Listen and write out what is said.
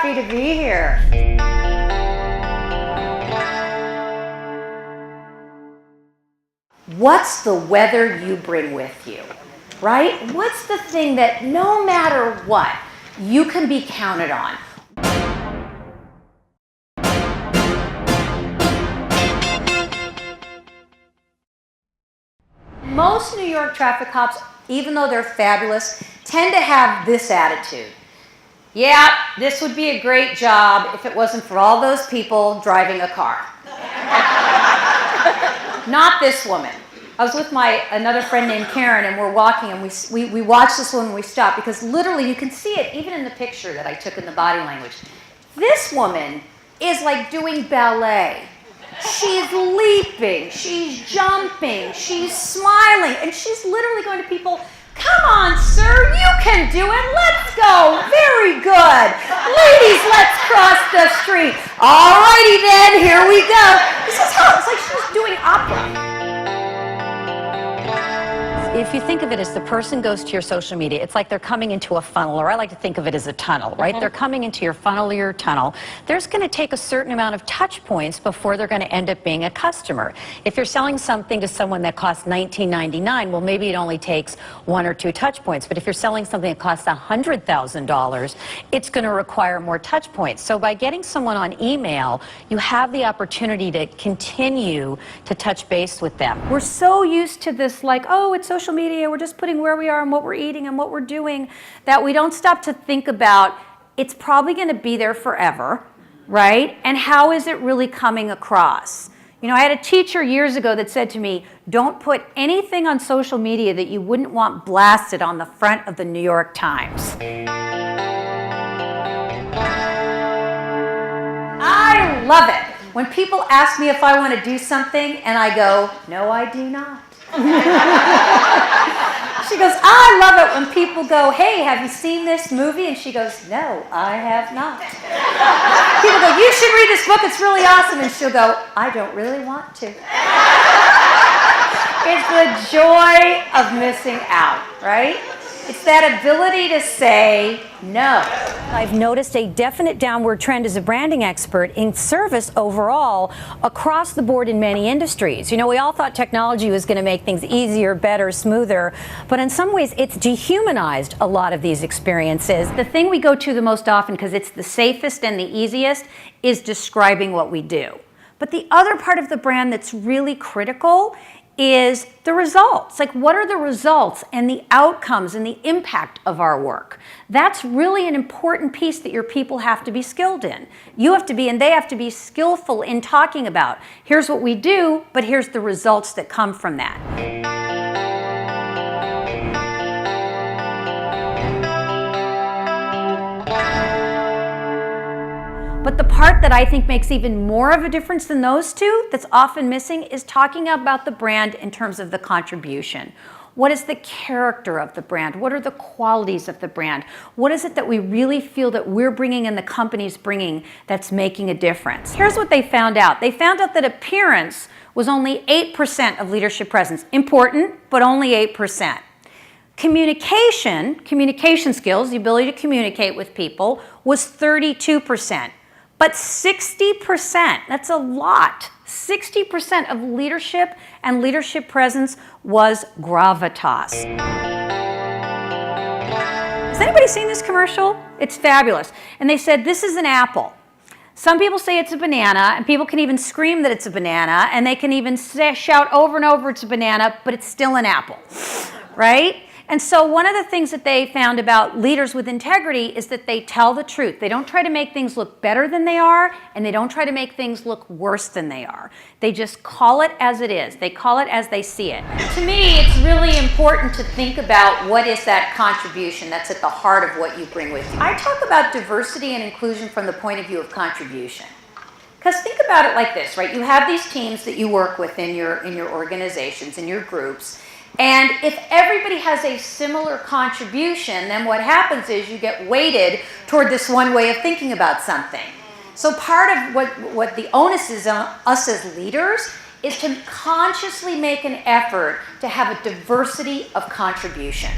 happy to be here. What's the weather you bring with you, right? What's the thing that no matter what, you can be counted on? Most New York traffic cops, even though they're fabulous, tend to have this attitude. Yeah, this would be a great job if it wasn't for all those people driving a car. Not this woman. I was with another friend named Karen, and we're walking, and we watched this woman, we stopped, because literally you can see it even in the picture that I took in the body language. This woman is like doing ballet. She's leaping, she's jumping, she's smiling, and she's literally going to people, come on, sir, you can do it, let's go, very good. Ladies, let's cross the street. All righty then, here we go. This is how, it's like she's doing opera. If you think of it as the person goes to your social media, it's like they're coming into a funnel, or I like to think of it as a tunnel, right? They're coming into your funnel or your tunnel. There's going to take a certain amount of touch points before they're going to end up being a customer. If you're selling something to someone that costs $19.99, well, maybe it only takes 1 or 2 touch points. But if you're selling something that costs $100,000, it's going to require more touch points. So by getting someone on email, you have the opportunity to continue to touch base with them. We're so used to this, like, oh, it's social media, we're just putting where we are and what we're eating and what we're doing, that we don't stop to think about it's probably going to be there forever, right? And how is it really coming across? You know, I had a teacher years ago that said to me, don't put anything on social media that you wouldn't want blasted on the front of the New York Times. I love it when people ask me if I want to do something and I go, no, I do not. She goes, I love it when people go, hey, have you seen this movie? And she goes, no, I have not. People go, you should read this book, it's really awesome. And she'll go, I don't really want to. It's the joy of missing out, right? It's that ability to say no. I've noticed a definite downward trend as a branding expert in service overall across the board in many industries. You know, we all thought technology was going to make things easier, better, smoother, but in some ways it's dehumanized a lot of these experiences. The thing we go to the most often, because it's the safest and the easiest, is describing what we do. But the other part of the brand that's really critical is the results. Like, what are the results and the outcomes and the impact of our work? That's really an important piece that your people have to be skilled in. You have to be, and they have to be skillful in talking about, here's what we do, but here's the results that come from that. But the part that I think makes even more of a difference than those two, that's often missing, is talking about the brand in terms of the contribution. What is the character of the brand? What are the qualities of the brand? What is it that we really feel that we're bringing and the company's bringing that's making a difference? Here's what they found out. They found out that appearance was only 8% of leadership presence. Important, but only 8%. Communication skills, the ability to communicate with people, was 32%. But 60%, that's a lot, 60% of leadership and leadership presence was gravitas. Has anybody seen this commercial? It's fabulous. And they said, this is an apple. Some people say it's a banana, and people can even scream that it's a banana, and they can even shout over and over it's a banana, but it's still an apple, right? And so one of the things that they found about leaders with integrity is that they tell the truth. They don't try to make things look better than they are, and they don't try to make things look worse than they are. They just call it as it is. They call it as they see it. To me, it's really important to think about what is that contribution that's at the heart of what you bring with you. I talk about diversity and inclusion from the point of view of contribution. Because think about it like this, right? You have these teams that you work with in your organizations, in your groups. And if everybody has a similar contribution, then what happens is you get weighted toward this one way of thinking about something. So part of what the onus is on us as leaders is to consciously make an effort to have a diversity of contribution.